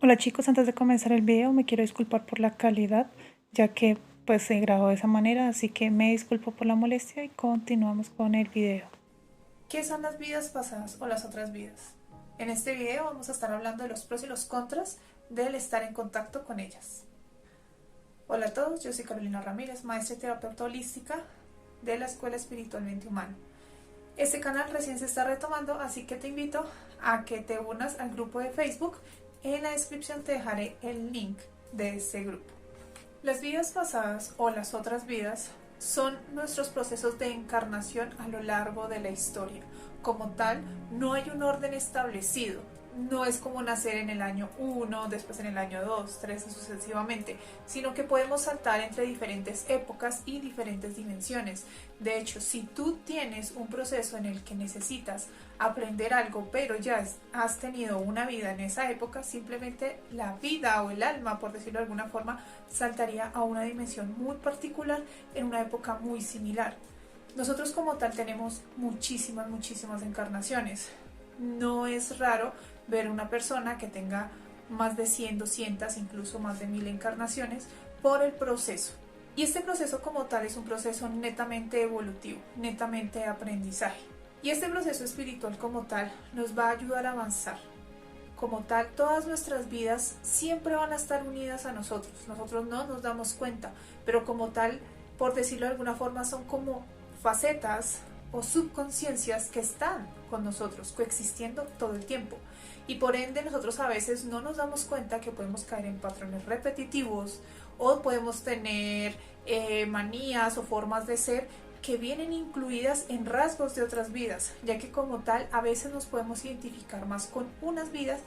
Hola chicos, antes de comenzar el video me quiero disculpar por la calidad, ya que pues se grabó de esa manera, así que me disculpo por la molestia y continuamos con el video. ¿Qué son las vidas pasadas o las otras vidas? En este video vamos a estar hablando de los pros y los contras del estar en contacto con ellas. Hola a todos, yo soy Carolina Ramírez, maestra y terapeuta holística de la Escuela Espiritualmente Humana. Este canal recién se está retomando, así que te invito a que te unas al grupo de Facebook. En la descripción te dejaré el link de ese grupo. Las vidas pasadas o las otras vidas son nuestros procesos de encarnación a lo largo de la historia. Como tal, no hay un orden establecido. No es como nacer en el año 1, después en el año 2, 3 y sucesivamente, sino que podemos saltar entre diferentes épocas y diferentes dimensiones. De hecho, si tú tienes un proceso en el que necesitas aprender algo, pero ya has tenido una vida en esa época, simplemente la vida o el alma, por decirlo de alguna forma, saltaría a una dimensión muy particular en una época muy similar. Nosotros como tal tenemos muchísimas encarnaciones. No es raro ver una persona que tenga más de 100, 200, incluso más de 1000 encarnaciones por el proceso. Y este proceso como tal es un proceso netamente evolutivo, netamente de aprendizaje. Y este proceso espiritual como tal nos va a ayudar a avanzar. Como tal, todas nuestras vidas siempre van a estar unidas a nosotros. Nosotros no nos damos cuenta, pero como tal, por decirlo de alguna forma, son como facetas o subconsciencias que están con nosotros, coexistiendo todo el tiempo. Y por ende nosotros a veces no nos damos cuenta que podemos caer en patrones repetitivos o podemos tener manías o formas de ser que vienen incluidas en rasgos de otras vidas, ya que como tal a veces nos podemos identificar más con unas vidas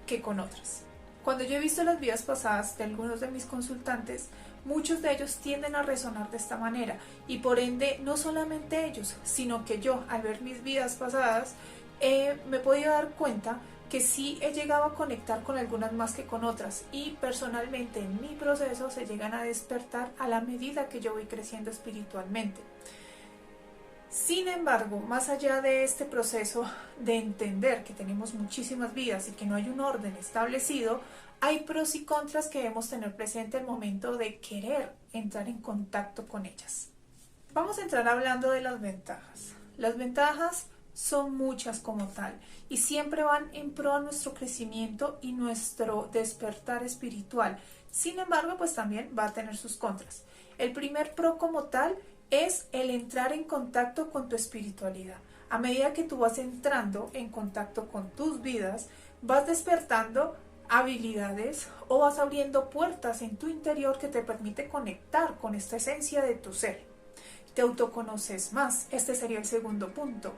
que con otras. Cuando yo he visto las vidas pasadas de algunos de mis consultantes, muchos de ellos tienden a resonar de esta manera y por ende no solamente ellos, sino que yo al ver mis vidas pasadas me he podido dar cuenta que sí he llegado a conectar con algunas más que con otras y personalmente en mi proceso se llegan a despertar a la medida que yo voy creciendo espiritualmente. Sin embargo, más allá de este proceso de entender que tenemos muchísimas vidas y que no hay un orden establecido, hay pros y contras que debemos tener presente al momento de querer entrar en contacto con ellas. Vamos a entrar hablando de las ventajas. Las ventajas son muchas como tal y siempre van en pro a nuestro crecimiento y nuestro despertar espiritual. Sin embargo, pues también va a tener sus contras. El primer pro como tal es el entrar en contacto con tu espiritualidad. A medida que tú vas entrando en contacto con tus vidas, vas despertando habilidades o vas abriendo puertas en tu interior que te permite conectar con esta esencia de tu ser. Te autoconoces más. Este sería el segundo punto.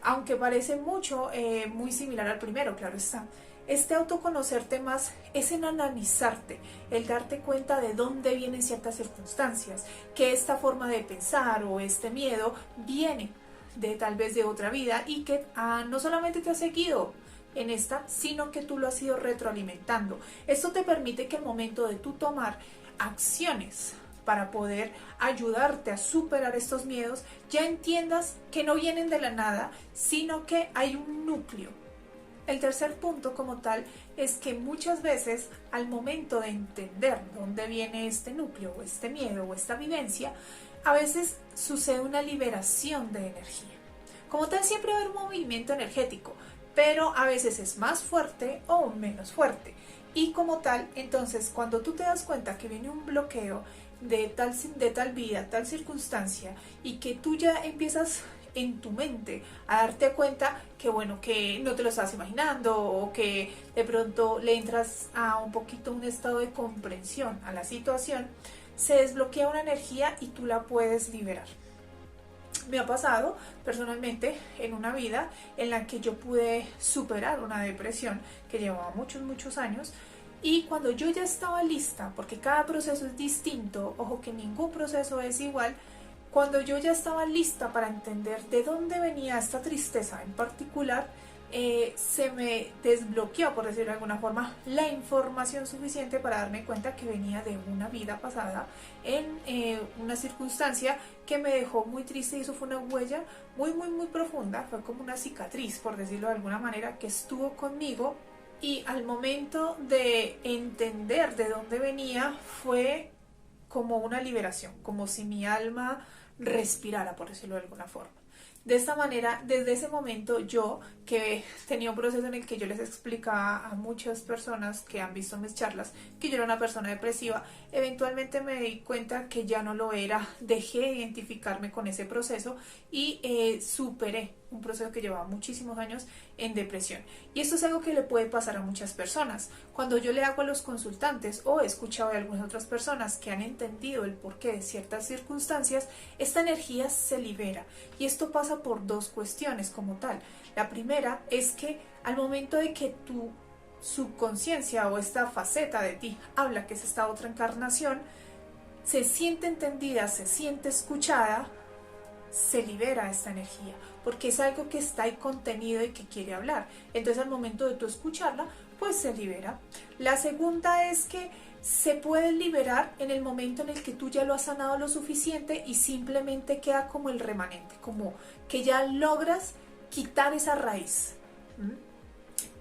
Aunque parece mucho, muy similar al primero, claro está. Este autoconocerte más es en analizarte, el darte cuenta de dónde vienen ciertas circunstancias, que esta forma de pensar o este miedo viene de tal vez de otra vida y que no solamente te ha seguido en esta, sino que tú lo has ido retroalimentando. Esto te permite que al momento de tú tomar acciones para poder ayudarte a superar estos miedos, ya entiendas que no vienen de la nada, sino que hay un núcleo. El tercer punto como tal es que muchas veces al momento de entender dónde viene este núcleo o este miedo o esta vivencia, a veces sucede una liberación de energía. Como tal siempre va a haber un movimiento energético, pero a veces es más fuerte o menos fuerte. Y como tal, entonces cuando tú te das cuenta que viene un bloqueo de tal vida, tal circunstancia, y que tú ya empiezas en tu mente a darte cuenta que bueno, que no te lo estás imaginando o que de pronto le entras a un poquito un estado de comprensión a la situación, se desbloquea una energía y tú la puedes liberar. Me ha pasado personalmente en una vida en la que yo pude superar una depresión que llevaba muchos años y cuando yo ya estaba lista, porque cada proceso es distinto, ojo que ningún proceso es igual, cuando yo ya estaba lista para entender de dónde venía esta tristeza en particular, se me desbloqueó, por decirlo de alguna forma, la información suficiente para darme cuenta que venía de una vida pasada en una circunstancia que me dejó muy triste y eso fue una huella muy profunda, fue como una cicatriz, por decirlo de alguna manera, que estuvo conmigo Y al momento de entender de dónde venía, fue como una liberación, como si mi alma respirara, por decirlo de alguna forma. De esta manera, desde ese momento yo, que tenía un proceso en el que yo les explicaba a muchas personas que han visto mis charlas que yo era una persona depresiva, eventualmente me di cuenta que ya no lo era, dejé de identificarme con ese proceso y superé un proceso que llevaba muchísimos años en depresión. Y esto es algo que le puede pasar a muchas personas. Cuando yo le hago a los consultantes o he escuchado de algunas otras personas que han entendido el porqué de ciertas circunstancias, esta energía se libera. Y esto pasa por dos cuestiones como tal. La primera es que al momento de que tu subconsciencia o esta faceta de ti habla, que es esta otra encarnación, se siente entendida, se siente escuchada, se libera esta energía, porque es algo que está ahí contenido y que quiere hablar. Entonces al momento de tú escucharla, pues se libera. La segunda es que se puede liberar en el momento en el que tú ya lo has sanado lo suficiente y simplemente queda como el remanente, como que ya logras quitar esa raíz.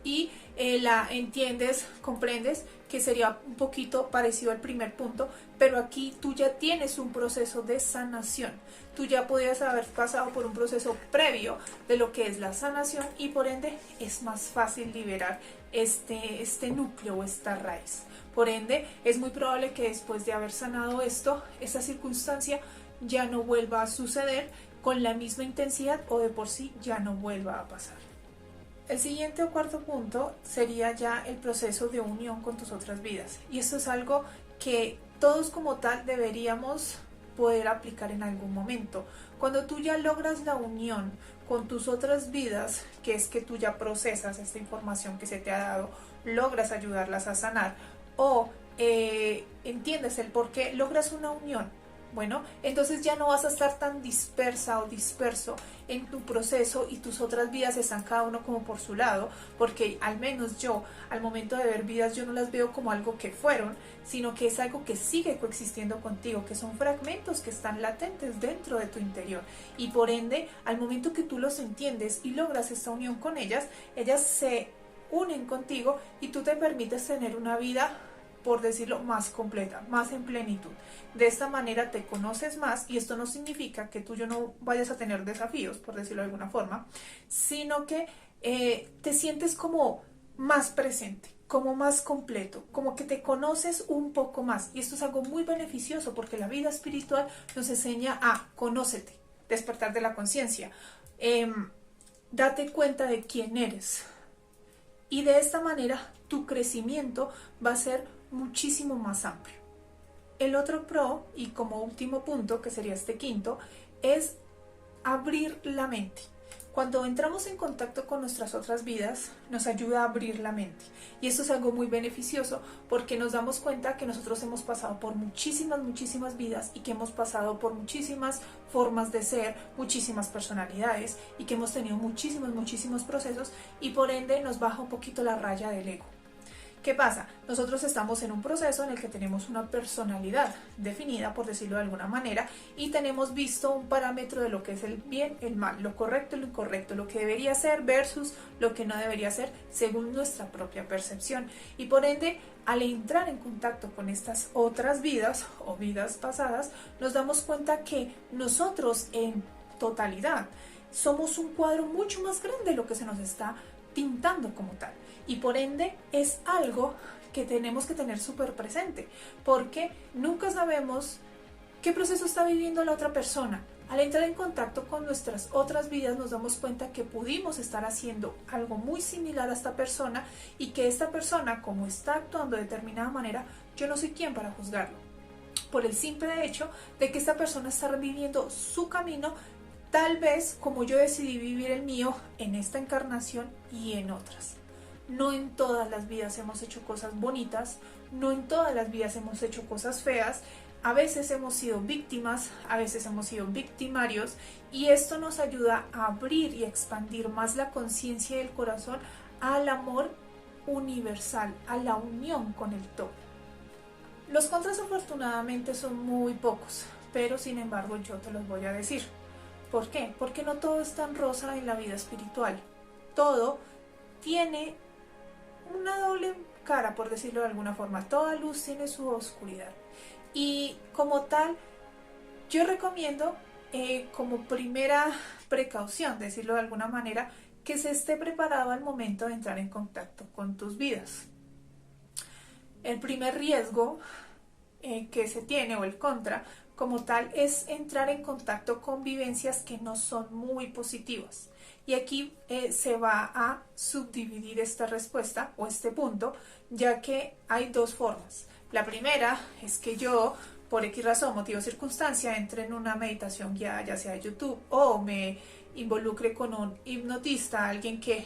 Y la entiendes, comprendes que sería un poquito parecido al primer punto, pero aquí tú ya tienes un proceso de sanación. Tú ya podrías haber pasado por un proceso previo de lo que es la sanación y por ende es más fácil liberar este núcleo o esta raíz. Por ende, es muy probable que después de haber sanado esto, esa circunstancia ya no vuelva a suceder con la misma intensidad o de por sí ya no vuelva a pasar. El siguiente o cuarto punto sería ya el proceso de unión con tus otras vidas. Y esto es algo que todos como tal deberíamos poder aplicar en algún momento. Cuando tú ya logras la unión con tus otras vidas, que es que tú ya procesas esta información que se te ha dado, logras ayudarlas a sanar o entiendes el por qué logras una unión. Bueno, entonces ya no vas a estar tan dispersa o disperso en tu proceso y tus otras vidas están cada uno como por su lado, porque al menos yo, al momento de ver vidas, yo no las veo como algo que fueron, sino que es algo que sigue coexistiendo contigo, que son fragmentos que están latentes dentro de tu interior. Y por ende, al momento que tú los entiendes y logras esta unión con ellas, ellas se unen contigo y tú te permites tener una vida, por decirlo, más completa, más en plenitud. De esta manera te conoces más y esto no significa que tú y yo no vayas a tener desafíos, por decirlo de alguna forma, sino que te sientes como más presente, como más completo, como que te conoces un poco más. Y esto es algo muy beneficioso porque la vida espiritual nos enseña a conócete, despertar de la conciencia, date cuenta de quién eres. Y de esta manera tu crecimiento va a ser muchísimo más amplio. El otro pro, y como último punto, que sería este quinto, es abrir la mente. Cuando entramos en contacto con nuestras otras vidas, nos ayuda a abrir la mente. Y esto es algo muy beneficioso porque nos damos cuenta que nosotros hemos pasado por muchísimas vidas y que hemos pasado por muchísimas formas de ser, muchísimas personalidades y que hemos tenido muchísimos procesos y por ende nos baja un poquito la raya del ego. ¿Qué pasa? Nosotros estamos en un proceso en el que tenemos una personalidad definida, por decirlo de alguna manera, y tenemos visto un parámetro de lo que es el bien, el mal, lo correcto y lo incorrecto, lo que debería ser versus lo que no debería ser según nuestra propia percepción. Y por ende, al entrar en contacto con estas otras vidas o vidas pasadas, nos damos cuenta que nosotros en totalidad somos un cuadro mucho más grande de lo que se nos está pintando como tal. Y por ende es algo que tenemos que tener súper presente, porque nunca sabemos qué proceso está viviendo la otra persona. Al entrar en contacto con nuestras otras vidas nos damos cuenta que pudimos estar haciendo algo muy similar a esta persona y que esta persona, como está actuando de determinada manera, yo no soy quien para juzgarlo, por el simple hecho de que esta persona está viviendo su camino, tal vez como yo decidí vivir el mío en esta encarnación y en otras. No en todas las vidas hemos hecho cosas bonitas, no en todas las vidas hemos hecho cosas feas, a veces hemos sido víctimas, a veces hemos sido victimarios y esto nos ayuda a abrir y expandir más la conciencia y el corazón al amor universal, a la unión con el todo. Los contras afortunadamente son muy pocos, pero sin embargo yo te los voy a decir. ¿Por qué? Porque no todo es tan rosa en la vida espiritual. Todo tiene una doble cara, por decirlo de alguna forma. Toda luz tiene su oscuridad. Y como tal, yo recomiendo como primera precaución, decirlo de alguna manera, que se esté preparado al momento de entrar en contacto con tus vidas. El primer riesgo que se tiene, o el contra, como tal, es entrar en contacto con vivencias que no son muy positivas. Y aquí se va a subdividir esta respuesta o este punto, ya que hay dos formas. La primera es que yo, por X razón, motivo o circunstancia, entre en una meditación guiada, ya sea de YouTube, o me involucre con un hipnotista, alguien que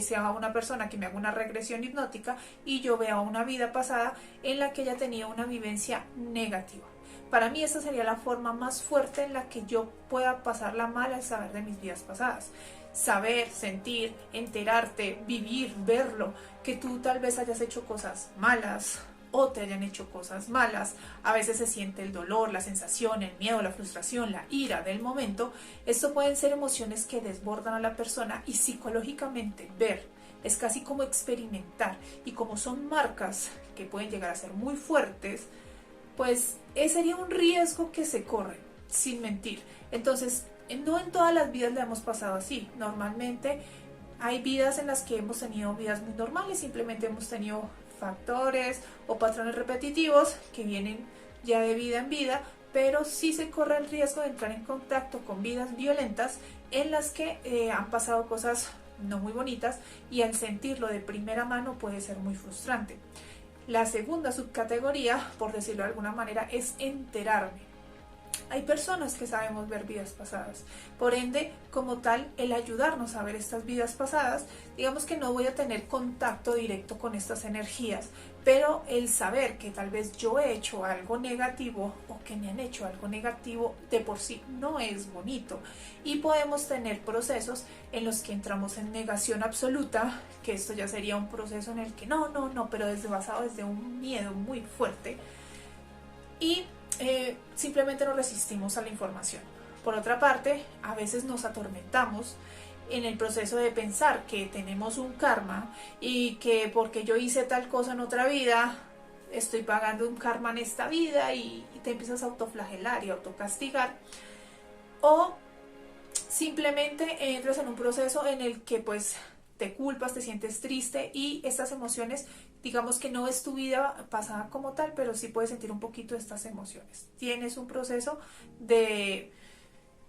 sea una persona que me haga una regresión hipnótica y yo vea una vida pasada en la que ella tenía una vivencia negativa. Para mí esta sería la forma más fuerte en la que yo pueda pasarla mal al saber de mis vidas pasadas. Saber, sentir, enterarte, vivir, verlo, que tú tal vez hayas hecho cosas malas o te hayan hecho cosas malas. A veces se siente el dolor, la sensación, el miedo, la frustración, la ira del momento. Esto pueden ser emociones que desbordan a la persona, y psicológicamente ver es casi como experimentar, y como son marcas que pueden llegar a ser muy fuertes, pues ese sería un riesgo que se corre, sin mentir. Entonces, no en todas las vidas le hemos pasado así. Normalmente hay vidas en las que hemos tenido vidas muy normales, simplemente hemos tenido factores o patrones repetitivos que vienen ya de vida en vida, pero sí se corre el riesgo de entrar en contacto con vidas violentas en las que han pasado cosas no muy bonitas, y al sentirlo de primera mano puede ser muy frustrante. La segunda subcategoría, por decirlo de alguna manera, es enterarme. Hay personas que sabemos ver vidas pasadas, por ende, como tal, el ayudarnos a ver estas vidas pasadas, digamos que no voy a tener contacto directo con estas energías, pero el saber que tal vez yo he hecho algo negativo o que me han hecho algo negativo de por sí no es bonito, y podemos tener procesos en los que entramos en negación absoluta, que esto ya sería un proceso en el que no, pero basado desde un miedo muy fuerte, y simplemente nos resistimos a la información. Por otra parte, a veces nos atormentamos en el proceso de pensar que tenemos un karma y que porque yo hice tal cosa en otra vida, estoy pagando un karma en esta vida, y te empiezas a autoflagelar y autocastigar. O simplemente entras en un proceso en el que pues te culpas, te sientes triste, y estas emociones, digamos que no es tu vida pasada como tal, pero sí puedes sentir un poquito de estas emociones. Tienes un proceso de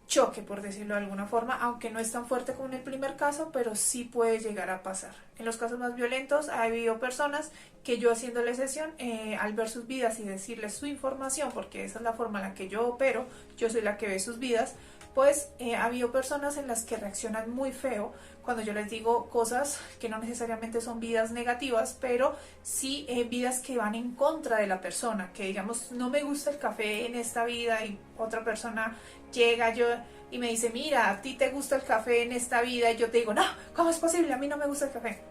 choque, por decirlo de alguna forma, aunque no es tan fuerte como en el primer caso, pero sí puede llegar a pasar. En los casos más violentos ha habido personas que yo, haciéndole sesión, al ver sus vidas y decirles su información, porque esa es la forma en la que yo opero, yo soy la que ve sus vidas, pues ha habido personas en las que reaccionan muy feo cuando yo les digo cosas que no necesariamente son vidas negativas, pero sí vidas que van en contra de la persona, que digamos, no me gusta el café en esta vida, y otra persona llega y me dice, mira, a ti te gusta el café en esta vida, y yo te digo, no, ¿cómo es posible? A mí no me gusta el café.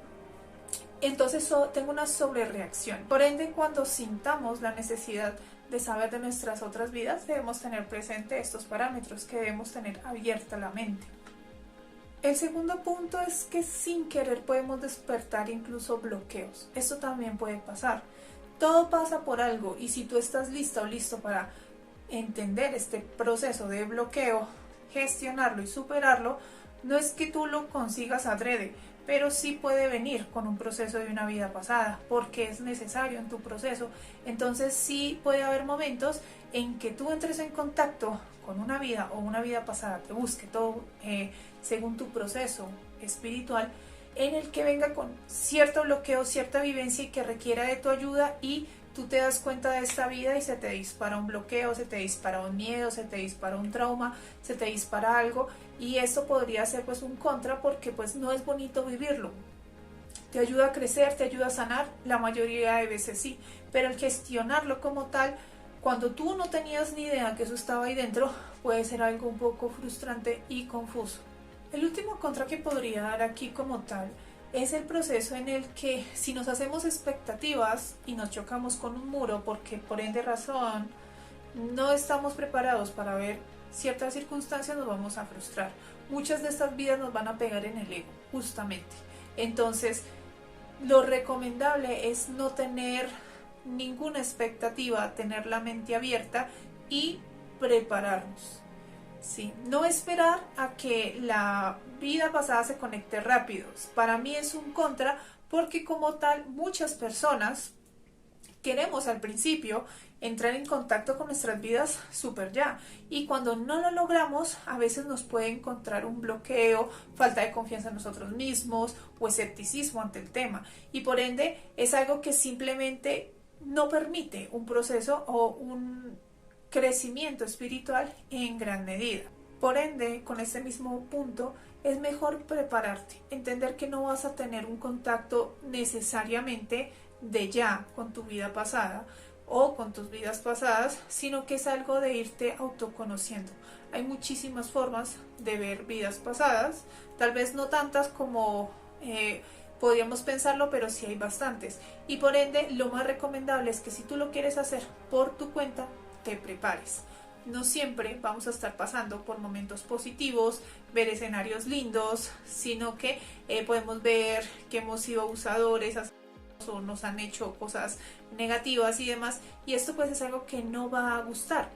Entonces tengo una sobrereacción. Por ende, cuando sintamos la necesidad de saber de nuestras otras vidas, debemos tener presente estos parámetros, que debemos tener abierta la mente. El segundo punto es que sin querer podemos despertar incluso bloqueos. Esto también puede pasar. Todo pasa por algo, y si tú estás lista o listo para entender este proceso de bloqueo, gestionarlo y superarlo, no es que tú lo consigas adrede, pero sí puede venir con un proceso de una vida pasada, porque es necesario en tu proceso. Entonces sí puede haber momentos en que tú entres en contacto con una vida o una vida pasada, te busque todo según tu proceso espiritual, en el que venga con cierto bloqueo, cierta vivencia, y que requiera de tu ayuda, y tú te das cuenta de esta vida y se te dispara un bloqueo, se te dispara un miedo, se te dispara un trauma, se te dispara algo, y esto podría ser pues un contra, porque pues no es bonito vivirlo. Te ayuda a crecer, te ayuda a sanar, la mayoría de veces sí, pero el gestionarlo como tal, cuando tú no tenías ni idea que eso estaba ahí dentro, puede ser algo un poco frustrante y confuso. El último contra que podría dar aquí como tal es el proceso en el que, si nos hacemos expectativas y nos chocamos con un muro porque por ende razón no estamos preparados para ver ciertas circunstancias, nos vamos a frustrar. Muchas de estas vidas nos van a pegar en el ego, justamente. Entonces, Lo recomendable es no tener ninguna expectativa, tener la mente abierta y prepararnos. Sí, no esperar a que la vida pasada se conecte rápido. Para mí es un contra porque como tal muchas personas queremos al principio entrar en contacto con nuestras vidas súper ya, y cuando no lo logramos a veces nos puede encontrar un bloqueo, falta de confianza en nosotros mismos o escepticismo ante el tema, y por ende es algo que simplemente no permite un proceso o un crecimiento espiritual en gran medida. Por ende, con este mismo punto, es mejor prepararte, entender que no vas a tener un contacto necesariamente de ya con tu vida pasada o con tus vidas pasadas, sino que es algo de irte autoconociendo. Hay muchísimas formas de ver vidas pasadas, tal vez no tantas como podríamos pensarlo, pero sí hay bastantes. Y por ende, lo más recomendable es que si tú lo quieres hacer por tu cuenta, te prepares. No siempre vamos a estar pasando por momentos positivos, ver escenarios lindos, sino que podemos ver que hemos sido abusadores o nos han hecho cosas negativas y demás, y esto pues es algo que no va a gustar.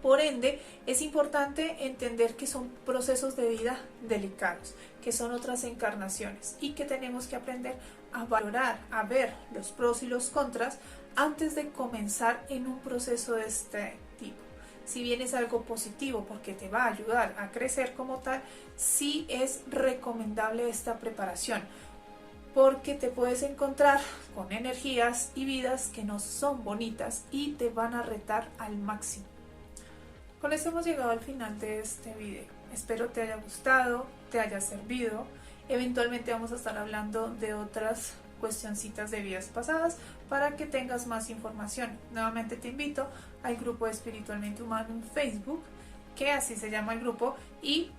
Por ende, es importante entender que son procesos de vida delicados, que son otras encarnaciones y que tenemos que aprender a valorar, a ver los pros y los contras antes de comenzar en un proceso de este tipo. Si bien es algo positivo porque te va a ayudar a crecer como tal, sí es recomendable esta preparación, porque te puedes encontrar con energías y vidas que no son bonitas y te van a retar al máximo. Con esto hemos llegado al final de este video. Espero te haya gustado, te haya servido. Eventualmente vamos a estar hablando de otras cuestioncitas de vidas pasadas para que tengas más información. Nuevamente te invito al grupo Espiritualmente Humano en Facebook, que así se llama el grupo, y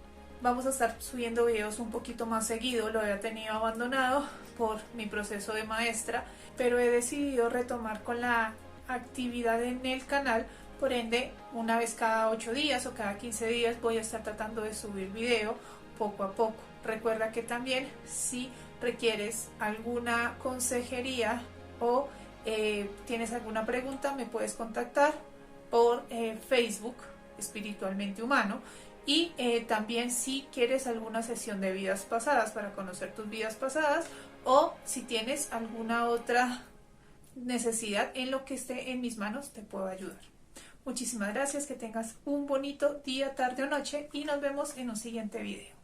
vamos a estar subiendo videos un poquito más seguido. Lo había tenido abandonado por mi proceso de maestra, pero he decidido retomar con la actividad en el canal. Por ende, una vez cada 8 días o cada 15 días voy a estar tratando de subir video poco a poco. Recuerda que también si requieres alguna consejería o tienes alguna pregunta, me puedes contactar por Facebook Espiritualmente Humano, y también si quieres alguna sesión de vidas pasadas para conocer tus vidas pasadas, o si tienes alguna otra necesidad en lo que esté en mis manos, te puedo ayudar. Muchísimas gracias, que tengas un bonito día, tarde o noche, y nos vemos en un siguiente video.